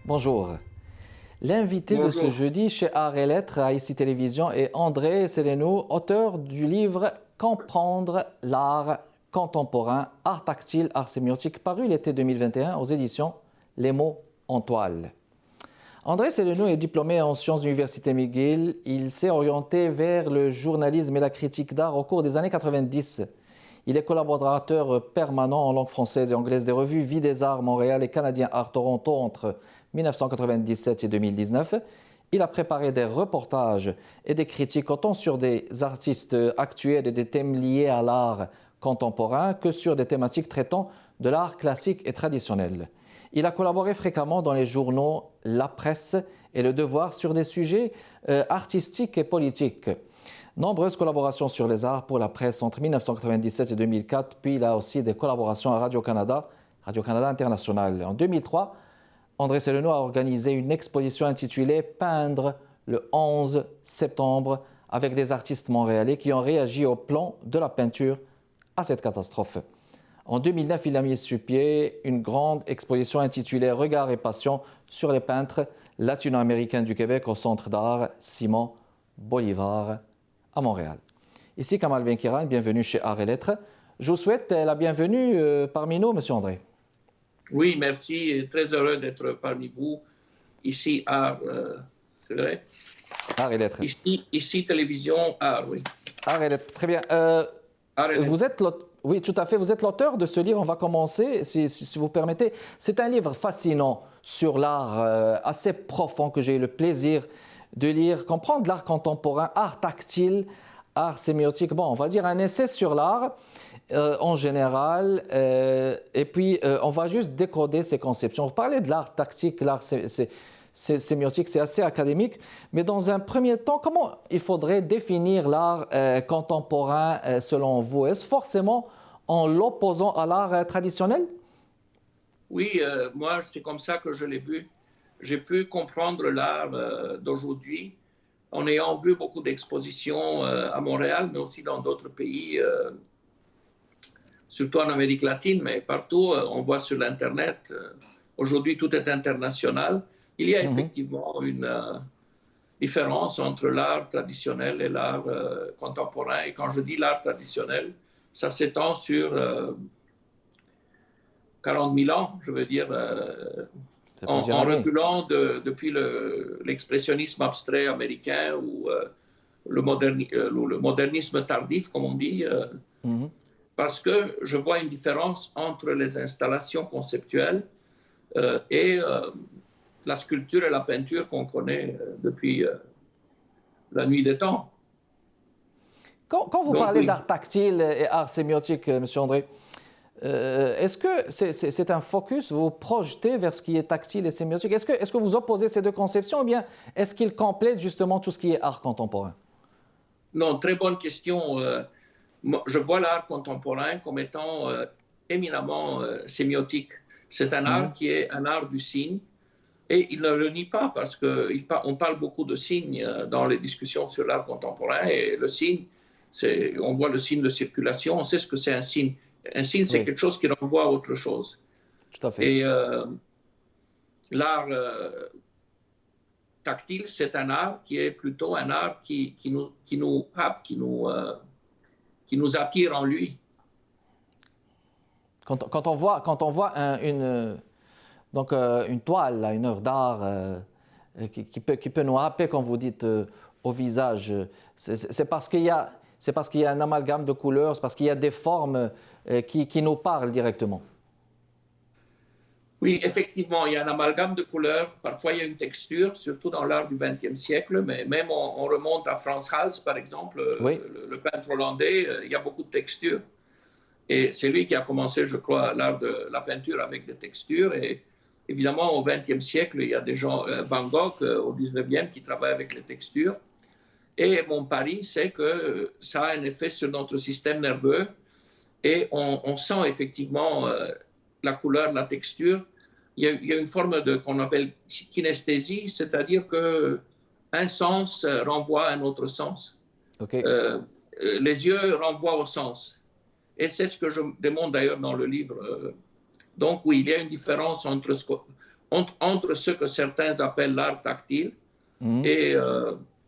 Bonjour. L'invité de ce Bonjour. jeudi chez Art et Lettres à ICI Télévision est André Seleno, auteur du livre Comprendre l'art contemporain, art tactile, art sémiotique, paru l'été 2021 aux éditions Les mots en toile. André Seleno est diplômé en sciences de l'Université McGill. Il s'est orienté vers le journalisme et la critique d'art au cours des années 90. Il est collaborateur permanent en langue française et anglaise des revues Vie des Arts Montréal et Canadien Art Toronto entre 1997 et 2019. Il a préparé des reportages et des critiques autant sur des artistes actuels et des thèmes liés à l'art contemporain que sur des thématiques traitant de l'art classique et traditionnel. Il a collaboré fréquemment dans les journaux La Presse et Le Devoir sur des sujets artistiques et politiques. Nombreuses collaborations sur les arts pour la presse entre 1997 et 2004, puis il a aussi des collaborations à Radio-Canada International. En 2003, André Seleno a organisé une exposition intitulée « Peindre » le 11 septembre avec des artistes montréalais qui ont réagi au plan de la peinture à cette catastrophe. En 2009, il a mis sur pied une grande exposition intitulée « Regards et passion » sur les peintres latino-américains du Québec au Centre d'art Simon Bolivar à Montréal. Ici Kamal Benkiran, bienvenue chez Art et Lettres. Je vous souhaite la bienvenue parmi nous, Monsieur André. Oui, merci. Très heureux d'être parmi vous ici à, c'est vrai? Art et Lettres. Ici Télévision Art, oui. Art et Lettres, très bien. Art et Vous êtes oui, tout à fait. Vous êtes l'auteur de ce livre. On va commencer, si vous permettez. C'est un livre fascinant sur l'art, assez profond, que j'ai eu le plaisir de lire. Comprendre l'art contemporain, art tactile, art sémiotique. Bon, on va dire un essai sur l'art en général. Et puis, on va juste décoder ces conceptions. Vous parlez de l'art tactique, l'art sémiotique, c'est assez académique. Mais dans un premier temps, comment il faudrait définir l'art contemporain selon vous? Est-ce forcément en l'opposant à l'art traditionnel? Oui, moi, c'est comme ça que je l'ai vu. J'ai pu comprendre l'art d'aujourd'hui en ayant vu beaucoup d'expositions à Montréal, mais aussi dans d'autres pays, surtout en Amérique latine, mais partout, on voit sur l'Internet. Aujourd'hui, tout est international. Il y a effectivement une différence entre l'art traditionnel et l'art contemporain. Et quand je dis l'art traditionnel, ça s'étend sur 40 000 ans, je veux dire, en reculant depuis l'expressionnisme abstrait américain ou le modernisme tardif, comme on dit, parce que je vois une différence entre les installations conceptuelles et la sculpture et la peinture qu'on connaît depuis la nuit des temps. Quand vous parlez d'art tactile et art sémiotique, M. André, est-ce que c'est un focus, vous projetez vers ce qui est tactile et sémiotique? Est-ce que vous opposez ces deux conceptions ou bien est-ce qu'ils complètent justement tout ce qui est art contemporain? Non, très bonne question. Je vois l'art contemporain comme étant éminemment sémiotique. C'est un art qui est un art du signe. Et il ne le nie pas parce qu'on parle beaucoup de signes dans les discussions sur l'art contemporain. Et le signe, on voit le signe de circulation, on sait ce que c'est un signe. Un signe, c'est quelque chose qui renvoie à autre chose. Tout à fait. Et l'art tactile, c'est un art qui est plutôt un art qui nous happe, qui nous attire en lui. Quand on voit une toile, là, une œuvre d'art qui peut nous happer, comme vous dites, au visage, c'est parce qu'il y a un amalgame de couleurs, c'est parce qu'il y a des formes qui nous parlent directement. Oui, effectivement, il y a un amalgame de couleurs. Parfois, il y a une texture, surtout dans l'art du XXe siècle. Mais même on remonte à Frans Hals, par exemple, le peintre hollandais, il y a beaucoup de textures. Et c'est lui qui a commencé, je crois, l'art de la peinture avec des textures. Et évidemment, au XXe siècle, il y a des gens, Van Gogh, au XIXe, qui travaillent avec les textures. Et mon pari, c'est que ça a un effet sur notre système nerveux. Et on sent effectivement la couleur, la texture. Il y a une forme qu'on appelle kinesthésie, c'est-à-dire qu'un sens renvoie à un autre sens. Okay. Les yeux renvoient au sens. Et c'est ce que je démontre d'ailleurs dans le livre. Donc oui, il y a une différence entre entre ce que certains appellent l'art tactile et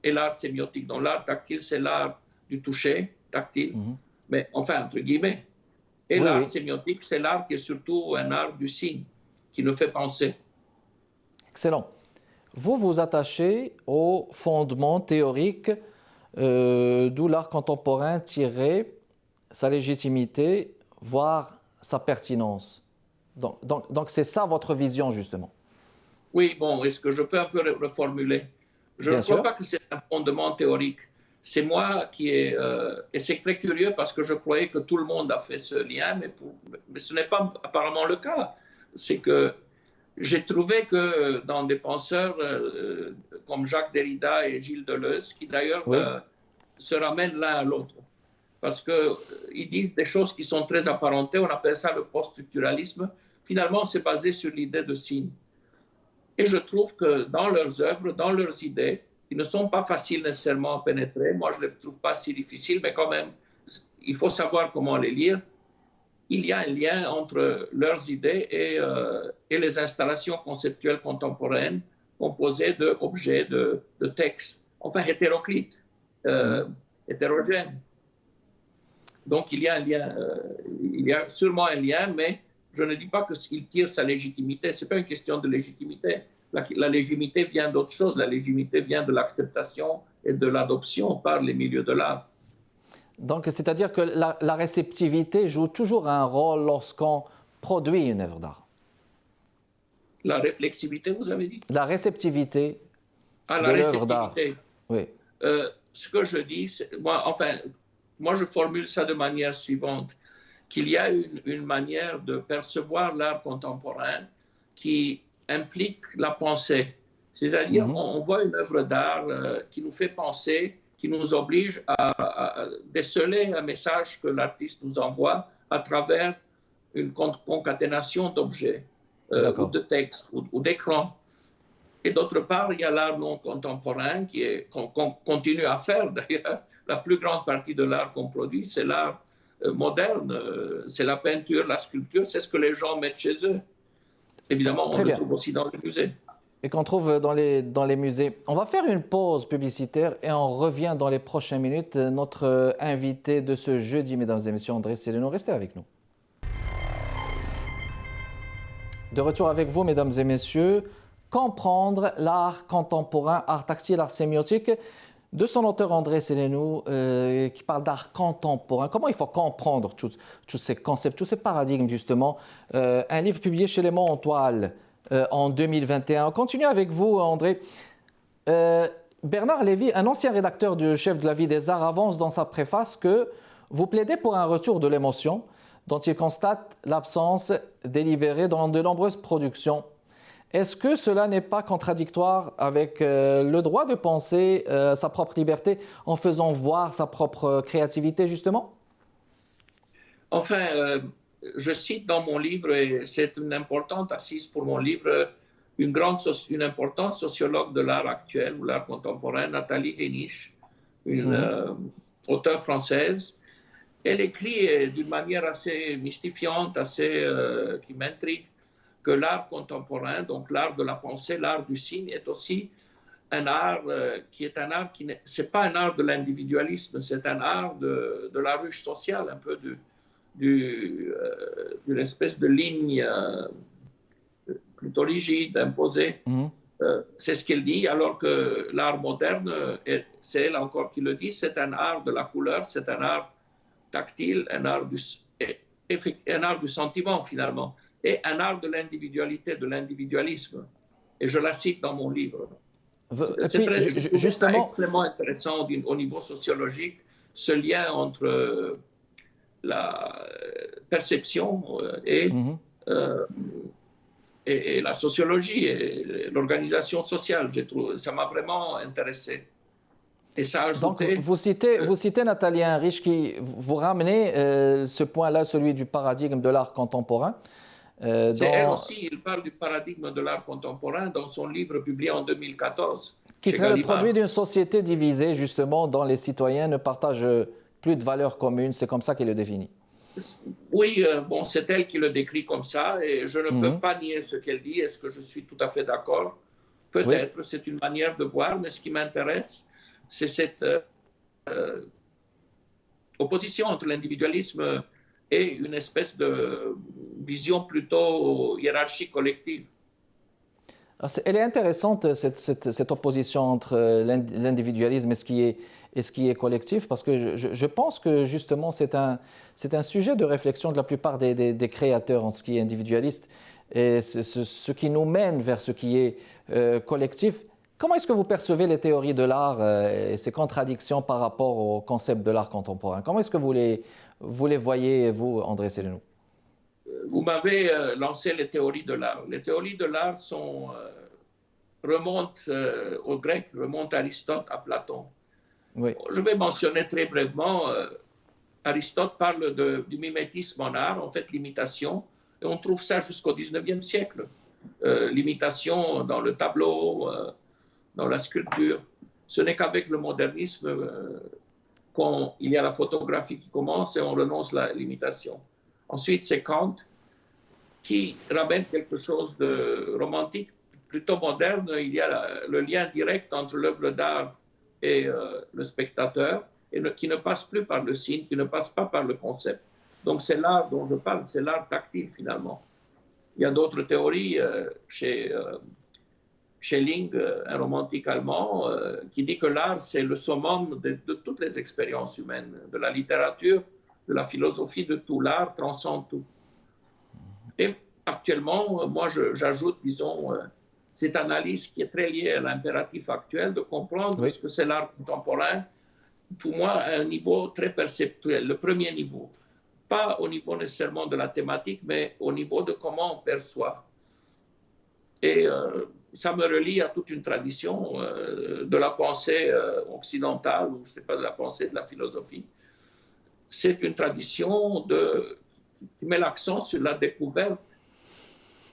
l'art sémiotique. Donc l'art tactile, c'est l'art du toucher tactile, mais enfin, entre guillemets. Et l'art sémiotique, c'est l'art qui est surtout un art du signe, qui nous fait penser. Excellent. Vous vous attachez aux fondements théoriques d'où l'art contemporain tirait sa légitimité, voire sa pertinence. Donc c'est ça votre vision, justement. Oui, bon, est-ce que je peux un peu reformuler? Je ne crois pas que c'est un fondement théorique. C'est moi qui ai... et c'est très curieux parce que je croyais que tout le monde a fait ce lien, mais ce n'est pas apparemment le cas. C'est que j'ai trouvé que dans des penseurs comme Jacques Derrida et Gilles Deleuze, qui d'ailleurs se ramènent l'un à l'autre, parce qu'ils disent des choses qui sont très apparentées, on appelle ça le post-structuralisme. Finalement, c'est basé sur l'idée de signe. Et je trouve que dans leurs œuvres, dans leurs idées, qui ne sont pas faciles nécessairement à pénétrer, moi je ne les trouve pas si difficiles, mais quand même, il faut savoir comment les lire. Il y a un lien entre leurs idées et les installations conceptuelles contemporaines composées d'objets, de textes, enfin hétéroclites, hétérogènes. Donc il y a un lien, il y a sûrement un lien, mais je ne dis pas qu'il tire sa légitimité. Ce n'est pas une question de légitimité. La légitimité vient d'autre chose. La légitimité vient de l'acceptation et de l'adoption par les milieux de l'art. Donc, c'est-à-dire que la réceptivité joue toujours un rôle lorsqu'on produit une œuvre d'art. La réflexivité, vous avez dit? La réceptivité de l'œuvre d'art. Oui. Ce que je dis, moi je formule ça de manière suivante, qu'il y a une manière de percevoir l'art contemporain qui implique la pensée. C'est-à-dire, on voit une œuvre d'art qui nous fait penser, qui nous oblige à déceler un message que l'artiste nous envoie à travers une concaténation d'objets, ou de textes, ou d'écrans. Et d'autre part, il y a l'art non contemporain qu'on continue à faire d'ailleurs. La plus grande partie de l'art qu'on produit, c'est l'art moderne, c'est la peinture, la sculpture, c'est ce que les gens mettent chez eux. Évidemment, on le trouve aussi dans les musées. Et qu'on trouve dans les musées. On va faire une pause publicitaire et on revient dans les prochaines minutes. Notre invité de ce jeudi, mesdames et messieurs, André Céléno, restez avec nous. De retour avec vous, mesdames et messieurs, comprendre l'art contemporain, art tactile, art sémiotique, de son auteur André Céléno, qui parle d'art contemporain. Comment il faut comprendre tous ces concepts, tous ces paradigmes, justement. Un livre publié chez Les Mots en Toile en 2021. On continue avec vous, André. Bernard Lévy, un ancien rédacteur du Chef de la Vie des Arts, avance dans sa préface que vous plaidez pour un retour de l'émotion dont il constate l'absence délibérée dans de nombreuses productions. Est-ce que cela n'est pas contradictoire avec le droit de penser sa propre liberté en faisant voir sa propre créativité, justement? Enfin, je cite dans mon livre, et c'est une importante assise pour mon livre, une importante sociologue de l'art actuel ou l'art contemporain, Nathalie Henich, une auteure française. Elle écrit d'une manière assez mystifiante, qui m'intrigue, que l'art contemporain, donc l'art de la pensée, l'art du signe, est aussi un art qui c'est pas un art de l'individualisme, c'est un art de la ruche sociale, un peu d'une espèce de ligne plutôt rigide, imposée. C'est ce qu'elle dit, alors que l'art moderne, c'est elle encore qui le dit, c'est un art de la couleur, c'est un art tactile, un art du sentiment finalement, et un art de l'individualité, de l'individualisme. Et je la cite dans mon livre. C'est justement extrêmement intéressant au niveau sociologique, ce lien entre la perception et la sociologie et l'organisation sociale. Ça m'a vraiment intéressé. Et ça a ajouté... Donc, vous citez Nathalie Henich, qui vous ramenez ce point-là, celui du paradigme de l'art contemporain. Elle aussi, il parle du paradigme de l'art contemporain dans son livre publié en 2014. Qui serait le produit d'une société divisée, justement, dont les citoyens ne partagent plus de valeurs communes. C'est comme ça qu'il le définit. Oui, bon, c'est elle qui le décrit comme ça et je ne peux pas nier ce qu'elle dit. Est-ce que je suis tout à fait d'accord? Peut-être, c'est une manière de voir, mais ce qui m'intéresse, c'est cette opposition entre l'individualisme et une espèce de vision plutôt hiérarchique collective. Elle est intéressante, cette opposition entre l'individualisme et ce qui est collectif, parce que je pense que justement c'est un sujet de réflexion de la plupart des créateurs en ce qui est individualiste, et c'est ce qui nous mène vers ce qui est collectif. Comment est-ce que vous percevez les théories de l'art et ces contradictions par rapport au concept de l'art contemporain? Comment est-ce que vous les voyez, vous, André Sélénou? Vous m'avez lancé les théories de l'art. Les théories de l'art remontent aux Grecs, remontent à Aristote, à Platon. Oui. Je vais mentionner très brièvement, Aristote parle du mimétisme en art, en fait l'imitation, et on trouve ça jusqu'au 19e siècle. L'imitation dans le tableau, dans la sculpture. Ce n'est qu'avec le modernisme qu'il y a la photographie qui commence et on renonce à l'imitation. Ensuite, c'est Kant qui ramène quelque chose de romantique, plutôt moderne. Il y a le lien direct entre l'œuvre d'art et le spectateur, et qui ne passe plus par le signe, qui ne passe pas par le concept. Donc c'est l'art dont je parle, c'est l'art tactile finalement. Il y a d'autres théories chez Schelling, un romantique allemand, qui dit que l'art c'est le summum de toutes les expériences humaines, de la littérature, de la philosophie, de tout. L'art transcende tout. Et actuellement, moi j'ajoute, disons, cette analyse qui est très liée à l'impératif actuel de comprendre ce que c'est l'art contemporain, pour moi, à un niveau très perceptuel, le premier niveau. Pas au niveau nécessairement de la thématique, mais au niveau de comment on perçoit. Et ça me relie à toute une tradition de la pensée occidentale, ou je ne sais pas, de la pensée de la philosophie. C'est une tradition qui met l'accent sur la découverte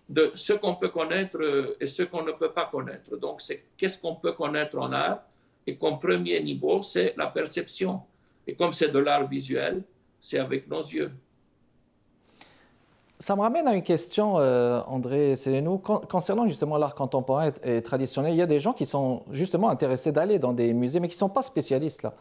de ce qu'on peut connaître et ce qu'on ne peut pas connaître. Donc, c'est qu'est-ce qu'on peut connaître en art, et comme premier niveau, c'est la perception. Et comme c'est de l'art visuel, c'est avec nos yeux. Ça me ramène à une question, André Sélénou, concernant justement l'art contemporain et traditionnel. Il y a des gens qui sont justement intéressés d'aller dans des musées, mais qui ne sont pas spécialistes là.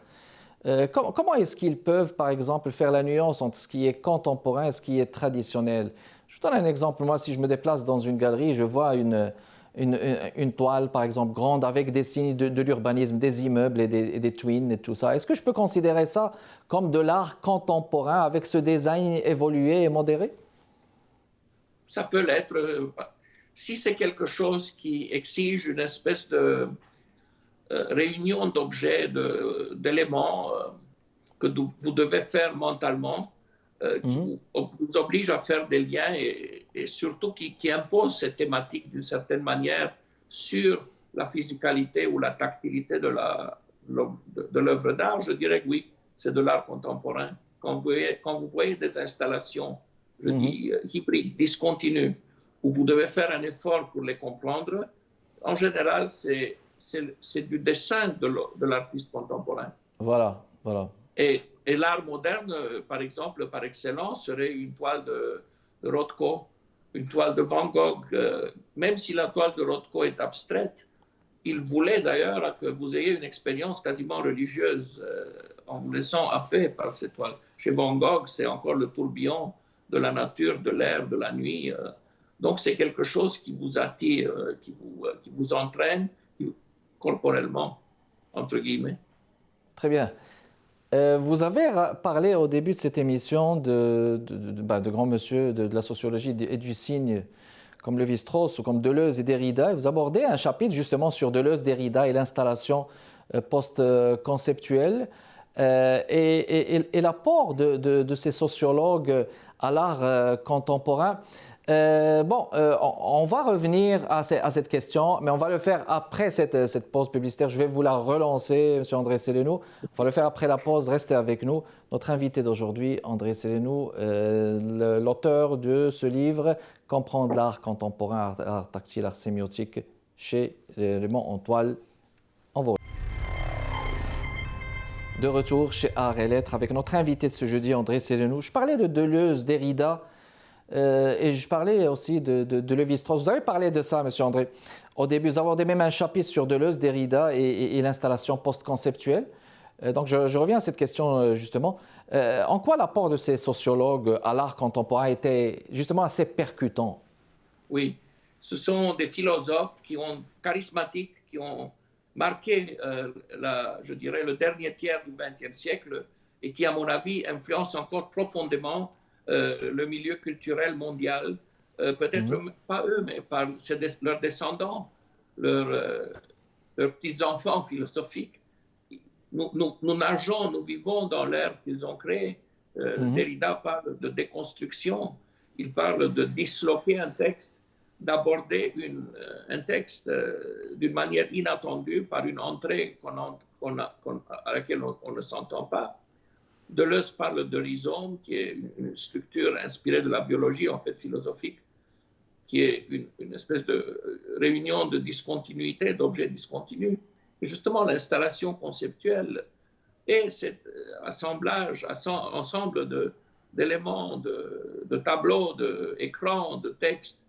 Comment est-ce qu'ils peuvent, par exemple, faire la nuance entre ce qui est contemporain et ce qui est traditionnel? Je vous donne un exemple. Moi, si je me déplace dans une galerie, je vois une toile, par exemple, grande, avec des signes de l'urbanisme, des immeubles et des twins et tout ça. Est-ce que je peux considérer ça comme de l'art contemporain avec ce design évolué et modéré? Ça peut l'être. Si c'est quelque chose qui exige une espèce de réunion d'objets, d'éléments que vous devez faire mentalement, qui vous oblige à faire des liens et surtout qui impose cette thématique d'une certaine manière sur la physicalité ou la tactilité de l'œuvre d'art, je dirais que oui, c'est de l'art contemporain. Quand vous voyez des installations, je dis hybrides, discontinues, où vous devez faire un effort pour les comprendre, en général, c'est du dessin de l'artiste contemporain. Voilà, voilà. Et l'art moderne, par exemple, par excellence, serait une toile de Rothko, une toile de Van Gogh. Même si la toile de Rothko est abstraite, il voulait d'ailleurs que vous ayez une expérience quasiment religieuse en vous laissant happer par cette toile. Chez Van Gogh, c'est encore le tourbillon de la nature, de l'air, de la nuit. Donc c'est quelque chose qui vous attire, qui vous entraîne corporellement, entre guillemets. Très bien. Vous avez parlé au début de cette émission de grands monsieur de la sociologie et du signe comme Lévi-Strauss ou comme Deleuze et Derrida. Et vous abordez un chapitre justement sur Deleuze, Derrida et l'installation post-conceptuelle et l'apport de ces sociologues à l'art contemporain. On va revenir à cette question, mais on va le faire après cette pause publicitaire. Je vais vous la relancer, M. André Sélénou. On va le faire après la pause. Restez avec nous. Notre invité d'aujourd'hui, André Sélénou, l'auteur de ce livre « Comprendre l'art contemporain, art tactile, art sémiotique » chez Les Monts en Toile. De retour chez Art et Lettres avec notre invité de ce jeudi, André Sélénou. Je parlais de Deleuze, Derrida et je parlais aussi de Lévi-Strauss. Vous avez parlé de ça, monsieur André. Au début, vous avez abordé même un chapitre sur Deleuze, Derrida et l'installation post-conceptuelle. Donc je reviens à cette question justement. En quoi l'apport de ces sociologues à l'art contemporain était justement assez percutant? Oui, ce sont des philosophes charismatiques qui ont marqué, je dirais, le dernier tiers du XXe siècle et qui, à mon avis, influencent encore profondément le milieu culturel mondial. Peut-être pas eux, mais par leurs descendants, leurs petits-enfants philosophiques. Nous nageons, nous vivons dans l'ère qu'ils ont créée. Derrida parle de déconstruction, il parle de disloquer un texte, d'aborder un texte d'une manière inattendue par une entrée à laquelle on ne s'entend pas. Deleuze parle de rhizome, qui est une structure inspirée de la biologie, en fait philosophique, qui est une espèce de réunion de discontinuité, d'objets discontinus. Et justement, l'installation conceptuelle et cet assemblage, ensemble d'éléments, de tableaux, d'écrans, de textes,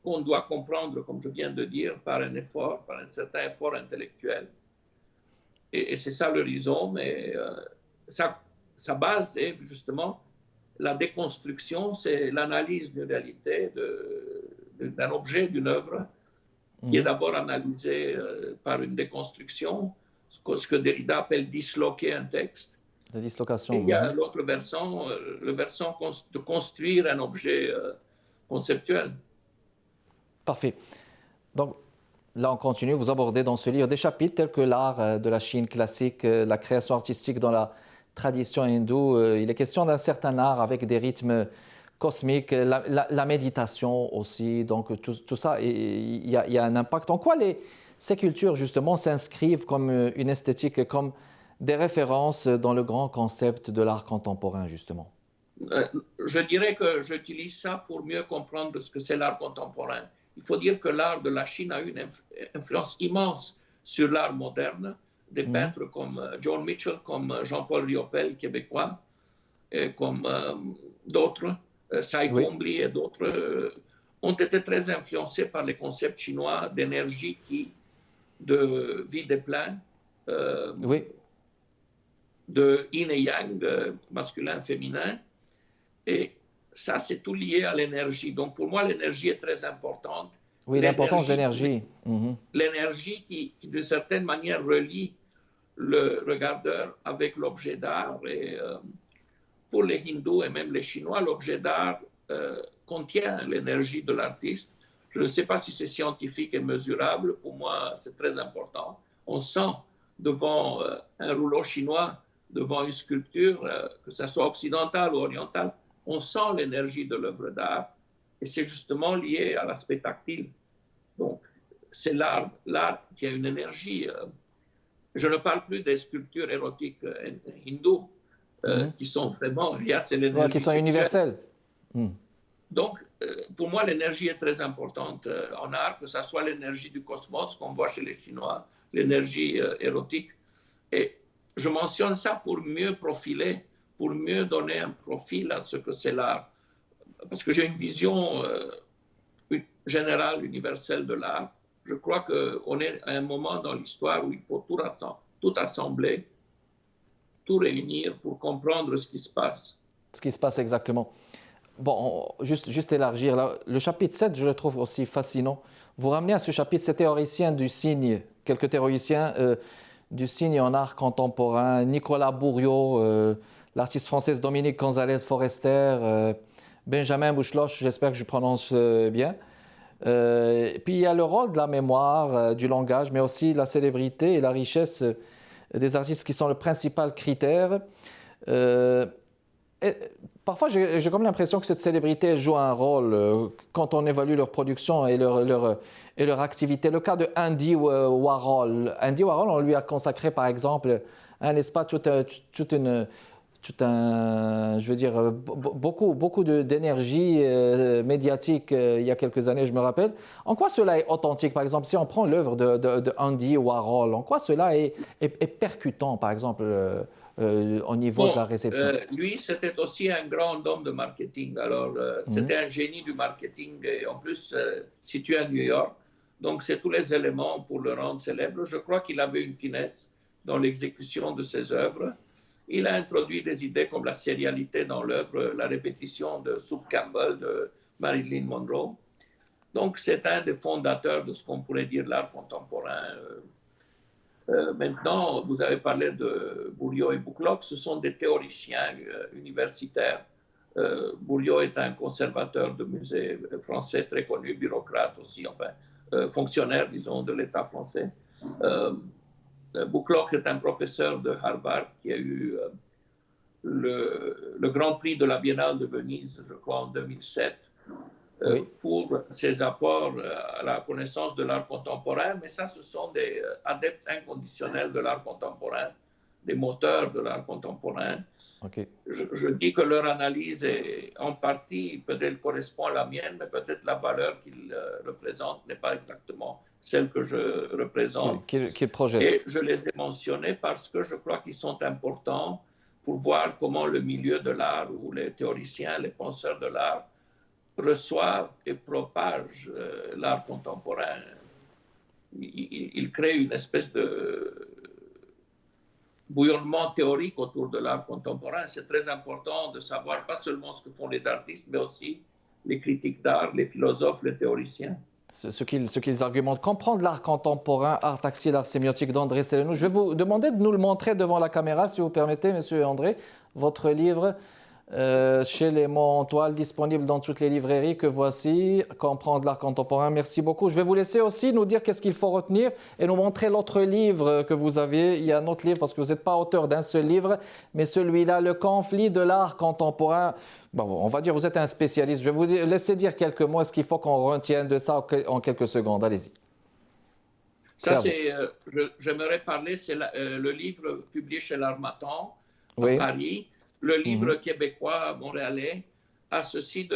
qu'on doit comprendre, comme je viens de dire, par un certain effort intellectuel. Et c'est ça le rhizome. Et sa base est justement la déconstruction, c'est l'analyse d'une réalité, d'un objet, d'une œuvre, qui est d'abord analysée par une déconstruction, ce que Derrida appelle disloquer un texte. La dislocation. Et il y a l'autre versant, le versant de construire un objet conceptuel. Parfait. Donc, là, on continue. Vous abordez dans ce livre des chapitres tels que l'art de la Chine classique, la création artistique dans la tradition hindoue. Il est question d'un certain art avec des rythmes cosmiques, la méditation aussi. Donc, tout ça, il y a un impact. En quoi ces cultures, justement, s'inscrivent comme une esthétique, comme des références dans le grand concept de l'art contemporain, justement? Je dirais que j'utilise ça pour mieux comprendre ce que c'est l'art contemporain. Il faut dire que l'art de la Chine a eu une influence immense sur l'art moderne. Des peintres comme John Mitchell, comme Jean-Paul Riopel, québécois, et comme d'autres, Cy Twombly et d'autres, ont été très influencés par les concepts chinois d'énergie, de vide et plein, de yin et yang, masculin, féminin. Et ça, c'est tout lié à l'énergie. Donc, pour moi, l'énergie est très importante. Oui, l'importance de l'énergie. L'énergie qui, d'une certaine manière, relie le regardeur avec l'objet d'art. Et pour les hindous et même les Chinois, l'objet d'art contient l'énergie de l'artiste. Je ne sais pas si c'est scientifique et mesurable. Pour moi, c'est très important. On sent devant un rouleau chinois, devant une sculpture, que ce soit occidentale ou orientale, on sent l'énergie de l'œuvre d'art. Et c'est justement lié à l'aspect tactile. Donc, c'est l'art qui a une énergie. Je ne parle plus des sculptures érotiques hindoues, qui sont vraiment, c'est l'énergie qui sont universelles. Donc, pour moi, l'énergie est très importante en art, que ce soit l'énergie du cosmos qu'on voit chez les Chinois, l'énergie érotique. Et je mentionne ça pour mieux profiler, pour mieux donner un profil à ce que c'est l'art. Parce que j'ai une vision générale, universelle de l'art. Je crois qu'on est à un moment dans l'histoire où il faut tout assembler, tout réunir pour comprendre ce qui se passe. Ce qui se passe exactement. Bon, juste élargir. Là, le chapitre 7, je le trouve aussi fascinant. Vous ramenez à ce chapitre ces théoriciens du signe, quelques théoriciens du signe en art contemporain, Nicolas Bourriaud, l'artiste française Dominique Gonzalez Forester, Benjamin Bouchloche, j'espère que je prononce bien. Puis il y a le rôle de la mémoire, du langage, mais aussi la célébrité et la richesse des artistes qui sont le principal critère. Et parfois, j'ai comme l'impression que cette célébrité joue un rôle quand on évalue leur production et leur activité. Le cas de Andy Warhol. Andy Warhol, on lui a consacré, par exemple, un espace, je veux dire, beaucoup d'énergie médiatique il y a quelques années, je me rappelle. En quoi cela est authentique? Par exemple, si on prend l'œuvre de Andy Warhol, en quoi cela est percutant, par exemple, au niveau de la réception? Lui, c'était aussi un grand homme de marketing. Alors, c'était un génie du marketing et en plus situé à New York. Donc, c'est tous les éléments pour le rendre célèbre. Je crois qu'il avait une finesse dans l'exécution de ses œuvres. Il a introduit des idées comme la sérialité dans l'œuvre, la répétition de Soup Campbell, de Marilyn Monroe. Donc, c'est un des fondateurs de ce qu'on pourrait dire l'art contemporain. Maintenant, vous avez parlé de Bourriaud et Boucloc, ce sont des théoriciens universitaires. Bourriaud est un conservateur de musée français très connu, bureaucrate aussi, enfin, fonctionnaire, disons, de l'État français. Boucloc est un professeur de Harvard qui a eu le Grand Prix de la Biennale de Venise, je crois, en 2007, pour ses apports à la connaissance de l'art contemporain. Mais ça, ce sont des adeptes inconditionnels de l'art contemporain, des moteurs de l'art contemporain. Okay. Je dis que leur analyse est en partie, peut-être correspond à la mienne, mais peut-être la valeur qu'ils représentent n'est pas exactement celle que je représente. Quel projet? Et je les ai mentionnés parce que je crois qu'ils sont importants pour voir comment le milieu de l'art, ou les théoriciens, les penseurs de l'art, reçoivent et propagent l'art contemporain. Ils créent une espèce de bouillonnement théorique autour de l'art contemporain. C'est très important de savoir pas seulement ce que font les artistes, mais aussi les critiques d'art, les philosophes, les théoriciens. Ce qu'ils argumentent. Comprendre l'art contemporain, art tactile, art sémiotique d'André Sellenou. Je vais vous demander de nous le montrer devant la caméra, si vous permettez, monsieur André. Votre livre chez les mots en toile, disponible dans toutes les librairies que voici. Comprendre l'art contemporain. Merci beaucoup. Je vais vous laisser aussi nous dire qu'est-ce qu'il faut retenir et nous montrer l'autre livre que vous avez. Il y a un autre livre parce que vous n'êtes pas auteur d'un seul livre, mais celui-là, Le conflit de l'art contemporain. Bon, on va dire que vous êtes un spécialiste. Je vais vous laisser dire quelques mots. Est-ce qu'il faut qu'on retienne de ça en quelques secondes? Allez-y. Ça, j'aimerais parler, c'est le livre publié chez l'Harmattan à Paris. Le livre québécois montréalais a ceci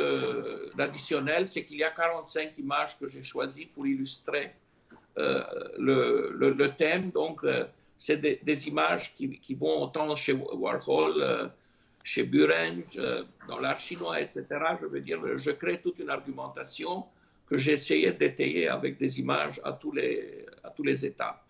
d'additionnel, c'est qu'il y a 45 images que j'ai choisies pour illustrer le thème. Donc, c'est des images qui vont autant chez Warhol, chez Burenge, dans l'art chinois, etc. Je veux dire, je crée toute une argumentation que j'ai essayé d'étayer avec des images à tous les étapes.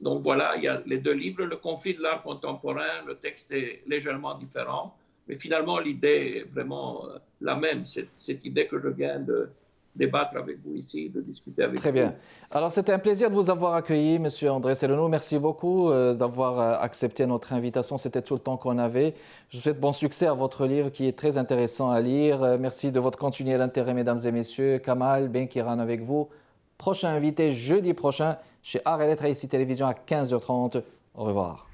Donc voilà, il y a les deux livres, Le conflit de l'art contemporain, le texte est légèrement différent, mais finalement l'idée est vraiment la même, cette idée que je viens de débattre avec vous ici, de discuter avec vous. Très bien. Alors c'était un plaisir de vous avoir accueilli, monsieur André Sellenou. Merci beaucoup d'avoir accepté notre invitation, c'était tout le temps qu'on avait. Je vous souhaite bon succès à votre livre qui est très intéressant à lire. Merci de votre continuel intérêt, mesdames et messieurs. Kamal Benkiran avec vous. Prochain invité jeudi prochain chez Art et Lettres ici Télévision à 15h30. Au revoir.